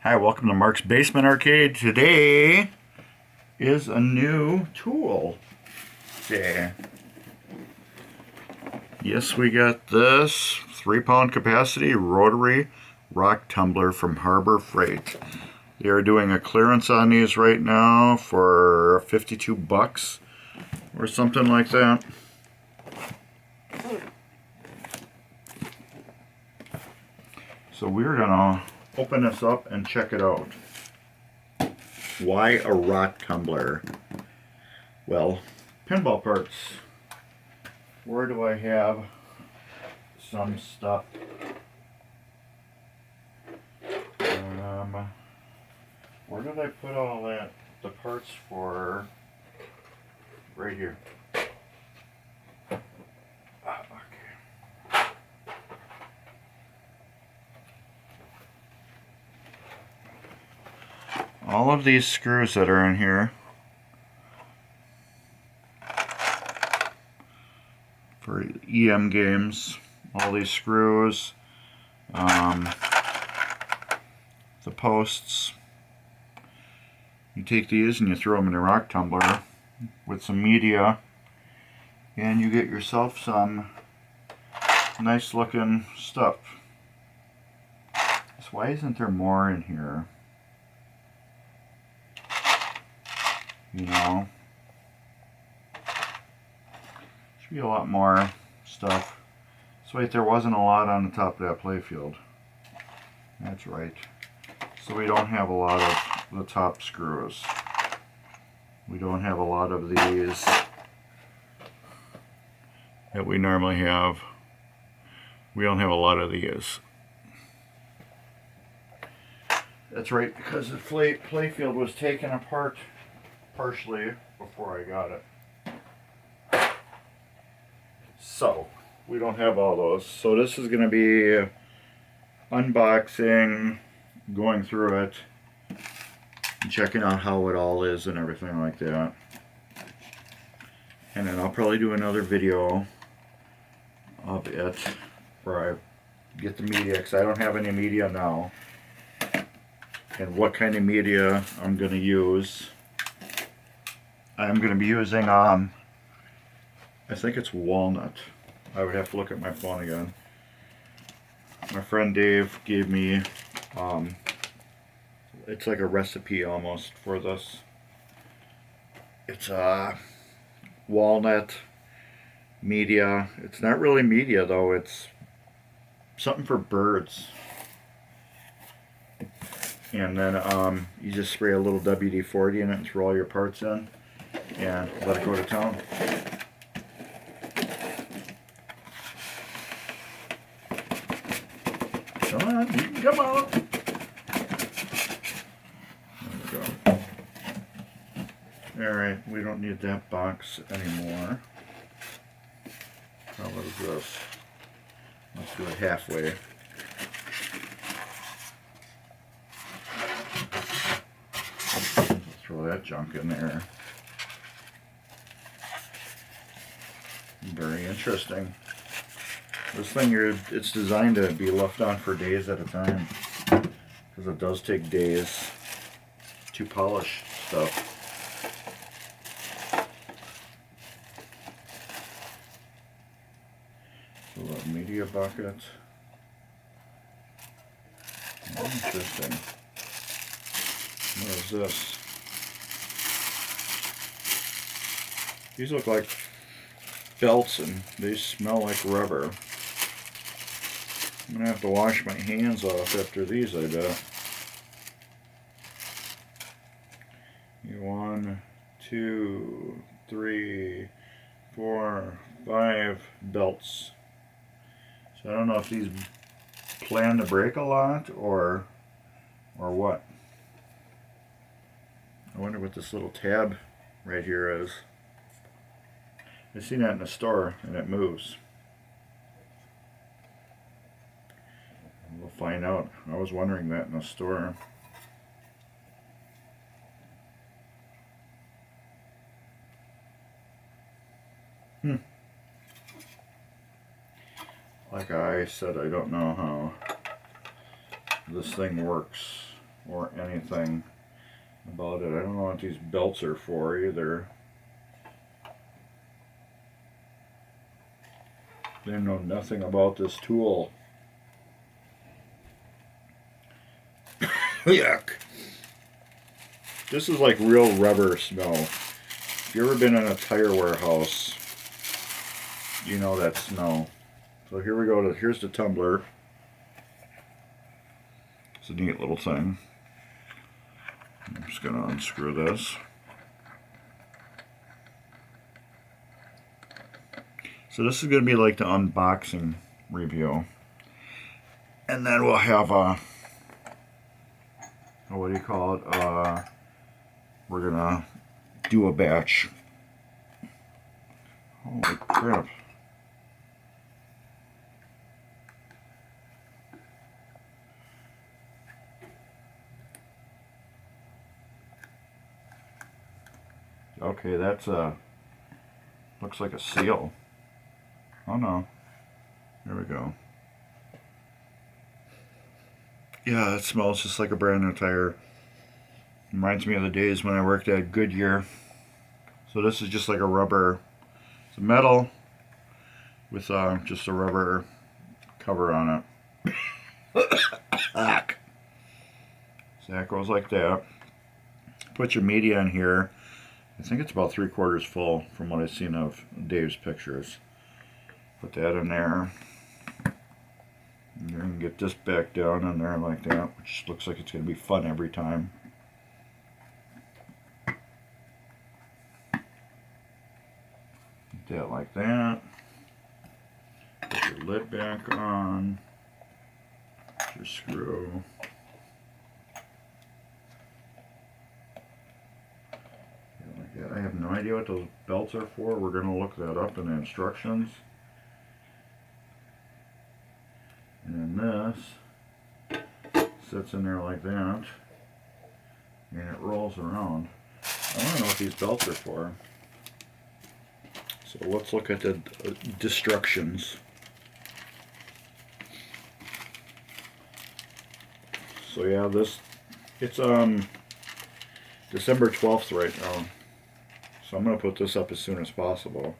Hi, welcome to Mark's Basement Arcade. Today is a new tool day. Yes, we got this 3-pound capacity rotary rock tumbler from Harbor Freight. They are doing a clearance on these right now for 52 bucks or something like that. So we're gonna open this up and check it out. Why a rock tumbler? Well, pinball parts. Where do I have some stuff? Where did I put all that? The parts for right here. Okay. All of these screws that are in here for EM games, all these screws, the posts, you take these and you throw them in a rock tumbler with some media and you get yourself some nice looking stuff. So why isn't there more in here? You know, should be a lot more stuff. So wait, there wasn't a lot on the top of that playfield. That's right. So we don't have a lot of the top screws. We don't have a lot of these that we normally have. We don't have a lot of these. That's right, because the playfield was taken apart partially before I got it. So, we don't have all those. So this is going to be unboxing, going through it, and checking out how it all is and everything like that. And then I'll probably do another video of it where I get the media, because I don't have any media now. And what kind of media I'm going to use. I'm going to be using, I think it's walnut. I would have to look at my phone again. My friend Dave gave me, it's like a recipe almost for this. It's walnut media. It's not really media though, it's something for birds. And then you just spray a little WD-40 in it and throw all your parts in and let it go to town. Come on, you can come on. There we go. Alright, we don't need that box anymore. Now what is this? Let's do it halfway. Throw that junk in there. Very interesting. This thing here, it's designed to be left on for days at a time, because it does take days to polish stuff. A little media bucket. Interesting. What is this? These look like belts and they smell like rubber. I'm gonna have to wash my hands off after these, I bet. 1, 2, 3, 4, 5 belts. So I don't know if these plan to break a lot or what. I wonder what this little tab right here is. I've seen that in the store and it moves. We'll find out. I was wondering that in the store. Like I said, I don't know how this thing works or anything about it. I don't know what these belts are for either. They know nothing about this tool. Yuck. This is like real rubber smell. If you've ever been in a tire warehouse, you know that smell. So here we go. Here's the tumbler. It's a neat little thing. I'm just going to unscrew this. So this is going to be like the unboxing review. And then we'll have a, what do you call it? We're going to do a batch. Holy crap. Okay, that's looks like a seal. Oh no. There we go. Yeah, it smells just like a brand new tire. Reminds me of the days when I worked at Goodyear. So this is just like a rubber, it's a metal with just a rubber cover on it. So that goes like that. Put your media in here. I think it's about 3/4 full from what I've seen of Dave's pictures. Put that in there. And you can get this back down in there like that, which looks like it's going to be fun every time. Get that like that. Put your lid back on. Put your screw. I have no idea what those belts are for. We're going to look that up in the instructions. And then this sits in there like that. And it rolls around. I want to know what these belts are for. So let's look at the instructions. So yeah, it's December 12th right now. So I'm going to put this up as soon as possible.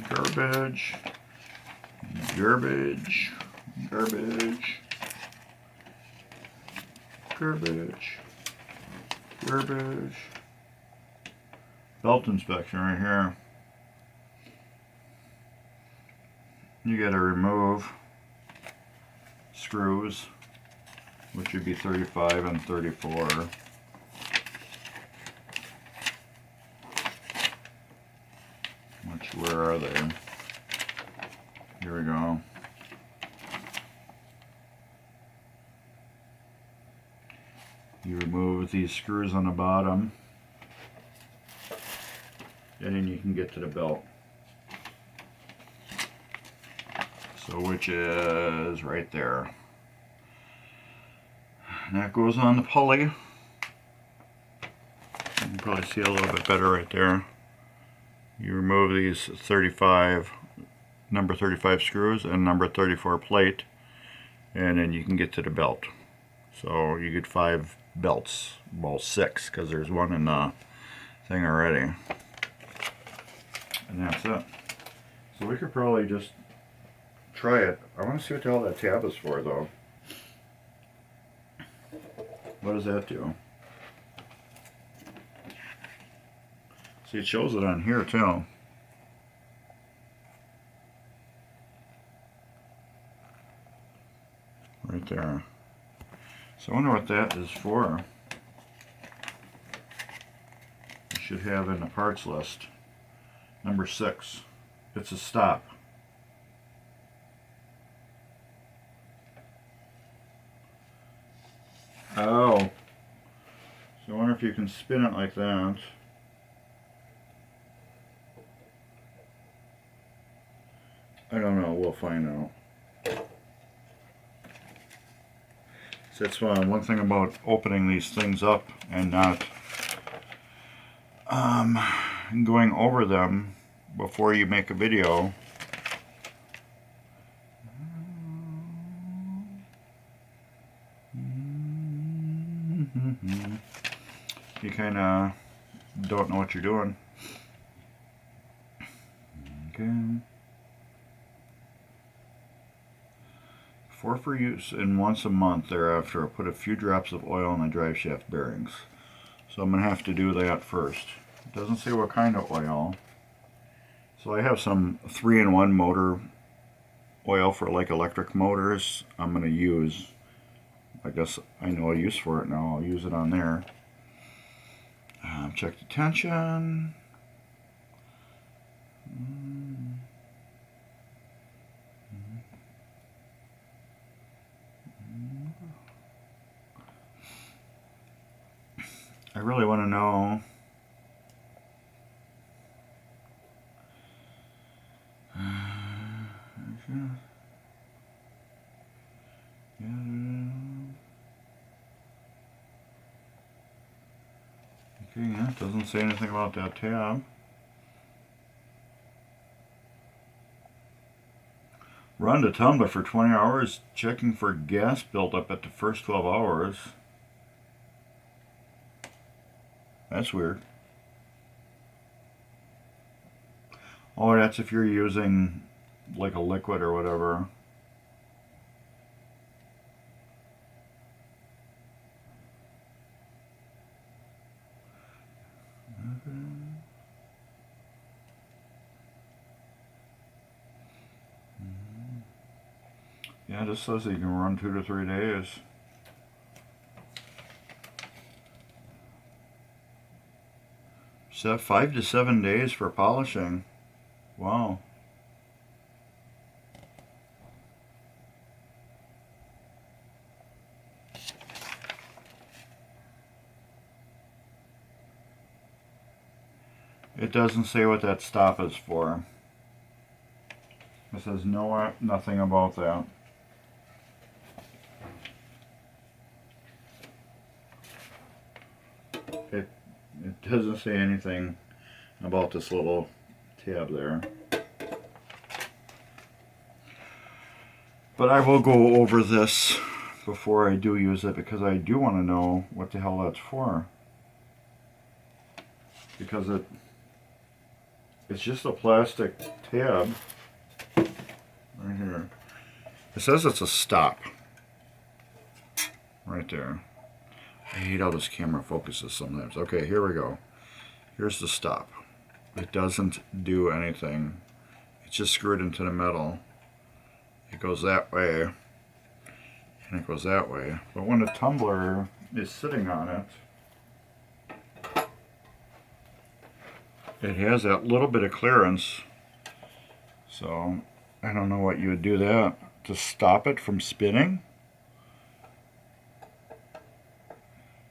Garbage. Garbage. Garbage. Garbage. Garbage. Belt inspection right here. You got to remove screws, which would be 35 and 34. Where are they? Here we go. You remove these screws on the bottom, and then you can get to the belt. So which is right there. And that goes on the pulley. You can probably see a little bit better right there. You remove these number 35 screws and number 34 plate, and then you can get to the belt. So you get 5 belts, well 6, because there's one in the thing already. And that's it. So we could probably just try it. I want to see what the hell that tab is for though. What does that do? See, it shows it on here too. Right there. So I wonder what that is for. You should have in the parts list. Number 6. It's a stop. Oh. So I wonder if you can spin it like that. I don't know, we'll find out. So that's one thing about opening these things up and not going over them before you make a video. You kind of don't know what you're doing. Okay. For use in once a month thereafter, put a few drops of oil on the drive shaft bearings. So I'm going to have to do that first. It doesn't say what kind of oil. So I have some 3-in-1 motor oil for like electric motors. I'm going to use, I guess I know a use for it now. I'll use it on there. Check the tension. I really want to know okay, yeah, it doesn't say anything about that tab. Run the tumbler for 20 hours, checking for gas buildup at the first 12 hours. That's weird. Oh, that's if you're using like a liquid or whatever. Yeah, this says you can run 2 to 3 days. So 5 to 7 days for polishing. Wow. It doesn't say what that stop is for. It says nothing about that. It doesn't say anything about this little tab there. But I will go over this before I do use it, because I do want to know what the hell that's for. Because it's just a plastic tab right here. It says it's a stop right there. I hate how this camera focuses sometimes. Okay, here we go. Here's the stop. It doesn't do anything. It's just screwed into the metal. It goes that way, and it goes that way. But when the tumbler is sitting on it, it has that little bit of clearance. So I don't know what you would do that to stop it from spinning.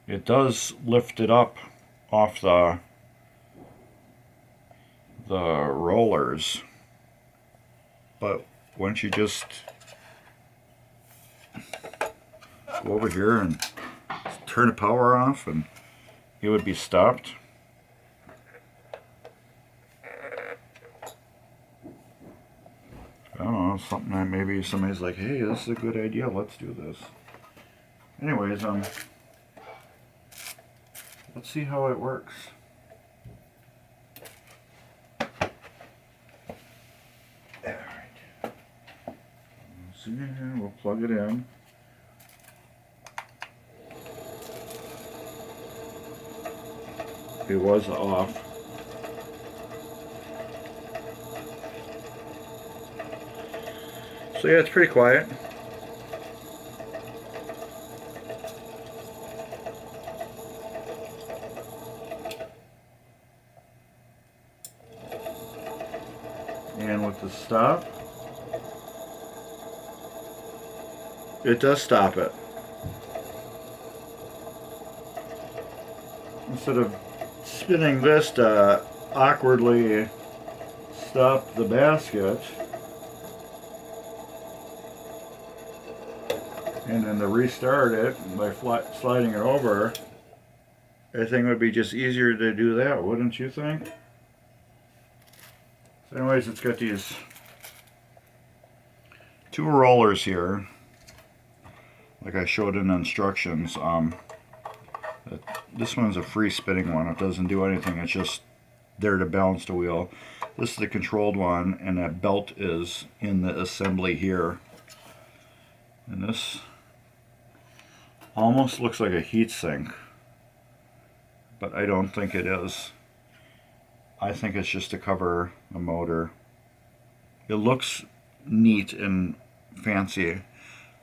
It does lift it up off the rollers, but once you just go over here and turn the power off, and it would be stopped. I don't know, something that maybe somebody's like, hey, this is a good idea, let's do this. Anyways, let's see how it works. Alright. So we'll plug it in. It was off. So yeah, it's pretty quiet. And with the stop, it does stop it. Instead of spinning this to awkwardly stop the basket, and then to restart it by sliding it over, I think it would be just easier to do that, wouldn't you think? So anyways, it's got these two rollers here, like I showed in the instructions. This one's a free spinning one. It doesn't do anything. It's just there to balance the wheel. This is the controlled one, and that belt is in the assembly here. And this almost looks like a heat sink, but I don't think it is. I think it's just to cover the motor. It looks neat and fancy,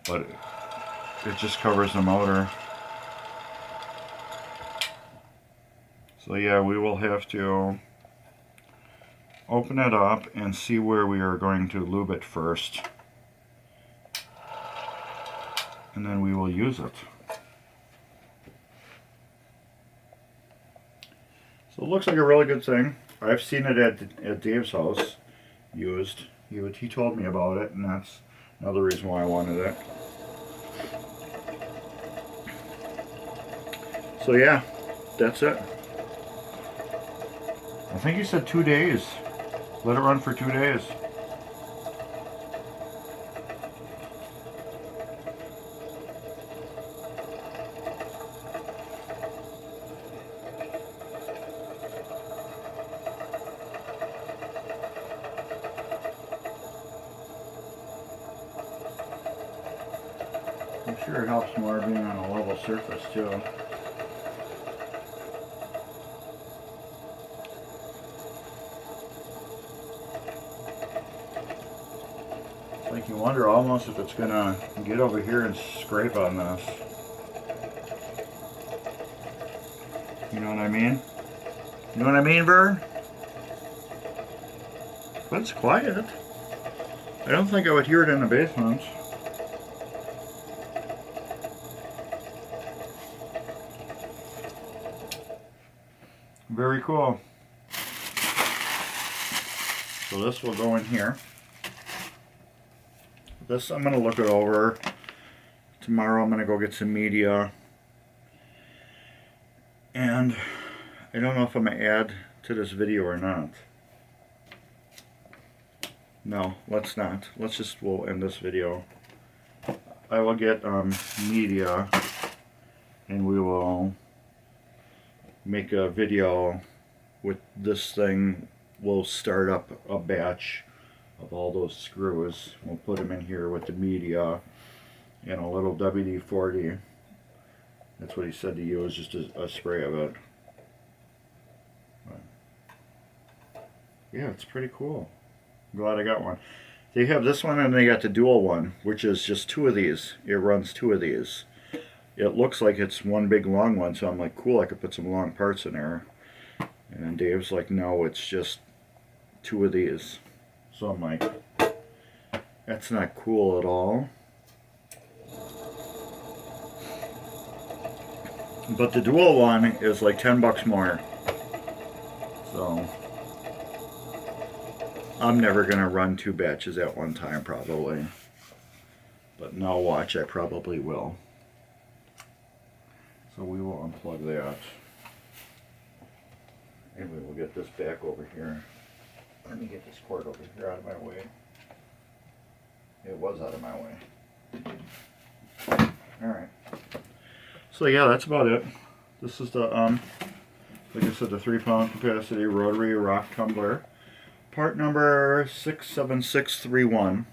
but it just covers the motor. So yeah, we will have to open it up and see where we are going to lube it first, and then we will use it. So it looks like a really good thing. I've seen it at Dave's house used. He told me about it, and that's another reason why I wanted it. So yeah, that's it. I think he said 2 days. Let it run for 2 days. I'm sure it helps more being on a level surface too. It's like you wonder almost if it's gonna get over here and scrape on this. You know what I mean? You know what I mean, Vern? But it's quiet. I don't think I would hear it in the basement. Very cool. So this will go in here. This I'm going to look it over. Tomorrow I'm going to go get some media. And I don't know if I'm going to add to this video or not. No, let's not. We'll end this video. I will get media, and we will make a video with this thing. We'll start up a batch of all those screws. We'll put them in here with the media and a little WD-40. That's what he said to use, just a spray of it. But yeah, it's pretty cool. I'm glad I got one. They have this one, and they got the dual one, which is just 2 of these. It runs 2 of these. It looks like it's one big long one, so I'm like, cool, I could put some long parts in there. And then Dave's like, no, it's just 2 of these. So I'm like, that's not cool at all. But the dual one is like $10 more. So I'm never gonna run 2 batches at one time, probably. But now watch, I probably will. So we will unplug that. And we will get this back over here. Let me get this cord over here out of my way. It was out of my way. Alright. So yeah, that's about it. This is the, like I said, the 3-pound capacity rotary rock tumbler. Part number 67631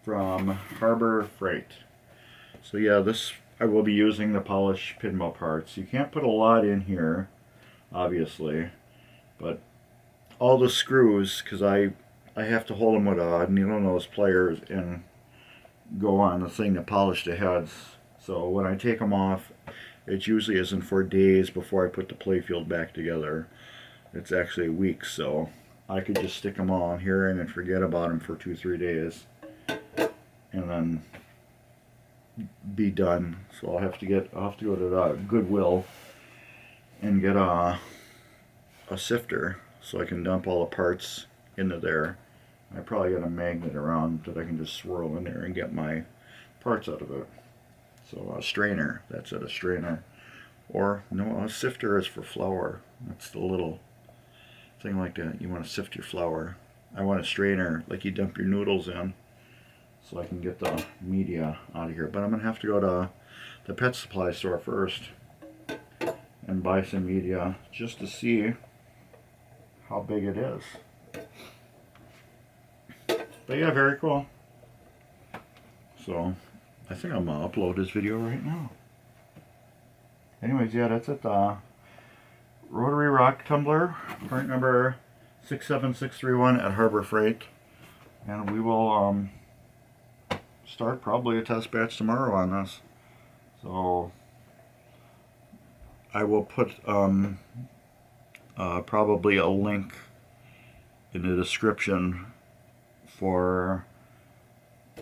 from Harbor Freight. So yeah, this I will be using the polished pinball parts. You can't put a lot in here, obviously, but all the screws, because I have to hold them with needle nose pliers and go on the thing to polish the heads. So when I take them off, it usually isn't for days before I put the playfield back together. It's actually weeks, so I could just stick them all on here and then forget about them for 2-3 days, and then be done. So I'll have to go to the Goodwill and get a sifter so I can dump all the parts into there. I probably got a magnet around that I can just swirl in there and get my parts out of it. So a strainer, that's it, a strainer. Or no, a sifter is for flour. That's the little thing like that. You want to sift your flour. I want a strainer like you dump your noodles in, so I can get the media out of here. But I'm going to have to go to the pet supply store first and buy some media just to see how big it is. But yeah, very cool. So I think I'm gonna upload this video right now. Anyways, yeah, that's it. Rotary Rock Tumbler, part number 67631 at Harbor Freight, and we will start probably a test batch tomorrow on this. So I will put probably a link in the description for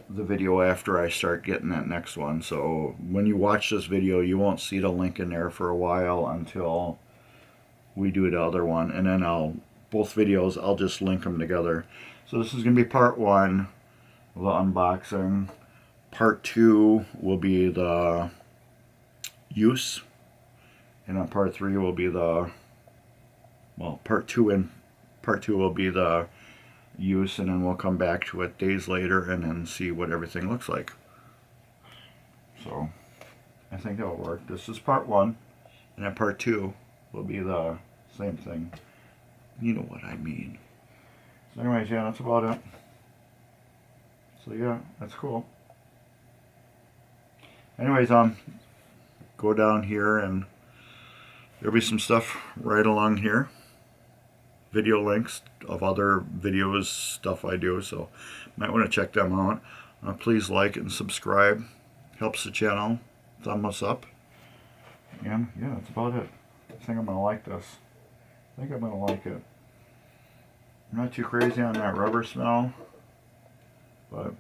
the video after I start getting that next one. So when you watch this video, you won't see the link in there for a while until we do the other one, and then both videos I'll just link them together. So this is gonna be part 1, the unboxing. Part 2 will be the use, and on part 3 will be the, well, part 2 will be the use, and then we'll come back to it days later and then see what everything looks like. So I think that'll work. This is part 1, and then part 2 will be the same thing. You know what I mean. So anyways, yeah, that's about it. So yeah, that's cool. Anyways, go down here and there'll be some stuff right along here. Video links of other videos, stuff I do, so might want to check them out. Please like and subscribe. Helps the channel. Thumbs up. And yeah, that's about it. I think I'm going to like this. I think I'm going to like it. I'm not too crazy on that rubber smell, but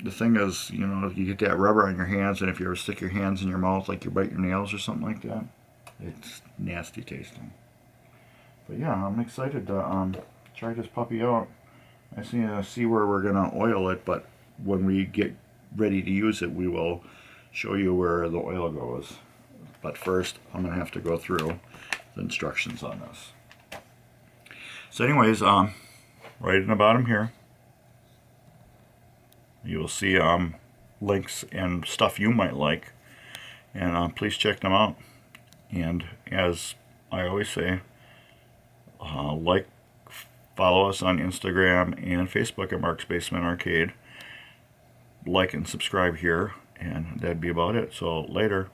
the thing is, you know, you get that rubber on your hands, and if you ever stick your hands in your mouth like you bite your nails or something like that, it's nasty tasting. But yeah, I'm excited to try this puppy out. I just need to see where we're going to oil it, but when we get ready to use it, we will show you where the oil goes. But first, I'm going to have to go through the instructions on this. So anyways, right in the bottom here, you will see links and stuff you might like, and please check them out. And as I always say, follow us on Instagram and Facebook at Mark's Basement Arcade. Like and subscribe here, and that'd be about it. So later.